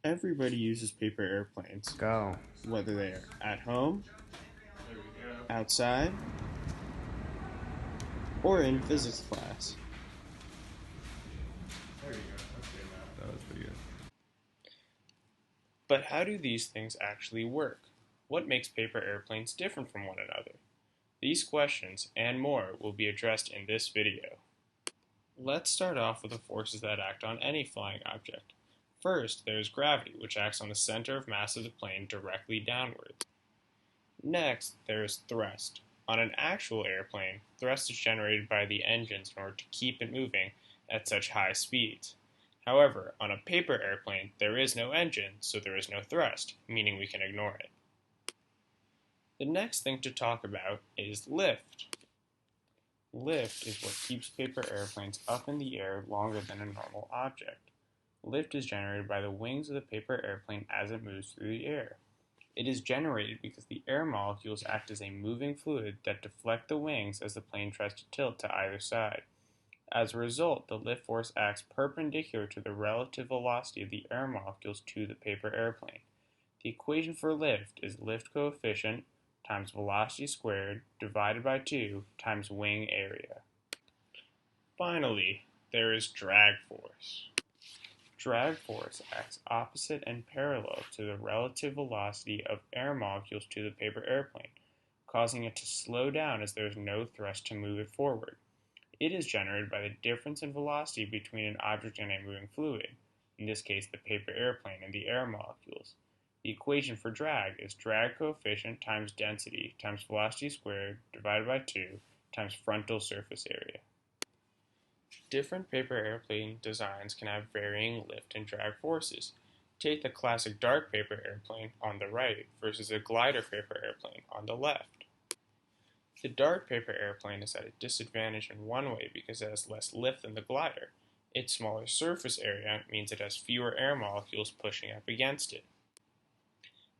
Everybody uses paper airplanes, Go. whether they are at home, outside, or in physics class. That was pretty good. But how do these things actually work? What makes paper airplanes different from one another? These questions and more will be addressed in this video. Let's start off with the forces that act on any flying object. First, there is gravity, which acts on the center of mass of the plane directly downwards. Next, there is thrust. On an actual airplane, thrust is generated by the engines in order to keep it moving at such high speeds. However, on a paper airplane, there is no engine, so there is no thrust, meaning we can ignore it. The next thing to talk about is lift. Lift is what keeps paper airplanes up in the air longer than a normal object. Lift is generated by the wings of the paper airplane as it moves through the air. It is generated because the air molecules act as a moving fluid that deflect the wings as the plane tries to tilt to either side. As a result, the lift force acts perpendicular to the relative velocity of the air molecules to the paper airplane. The equation for lift is lift coefficient times velocity squared divided by 2 times wing area. Finally, there is drag force. Drag force acts opposite and parallel to the relative velocity of air molecules to the paper airplane, causing it to slow down as there is no thrust to move it forward. It is generated by the difference in velocity between an object and a moving fluid, in this case the paper airplane and the air molecules. The equation for drag is drag coefficient times density times velocity squared divided by 2 times frontal surface area. Different paper airplane designs can have varying lift and drag forces. Take the classic dark paper airplane on the right versus a glider paper airplane on the left. The dart paper airplane is at a disadvantage in one way because it has less lift than the glider. Its smaller surface area means it has fewer air molecules pushing up against it.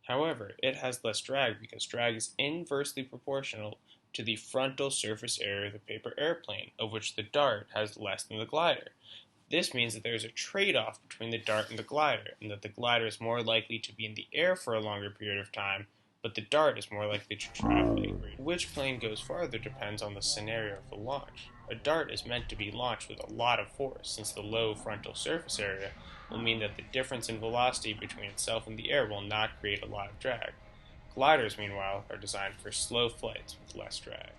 However, it has less drag because drag is inversely proportional to the frontal surface area of the paper airplane, of which the dart has less than the glider. This means that there is a trade-off between the dart and the glider, and that the glider is more likely to be in the air for a longer period of time, but the dart is more likely to travel at a greater. Which plane goes farther depends on the scenario of the launch. A dart is meant to be launched with a lot of force, since the low frontal surface area will mean that the difference in velocity between itself and the air will not create a lot of drag. Gliders, meanwhile, are designed for slow flights with less drag.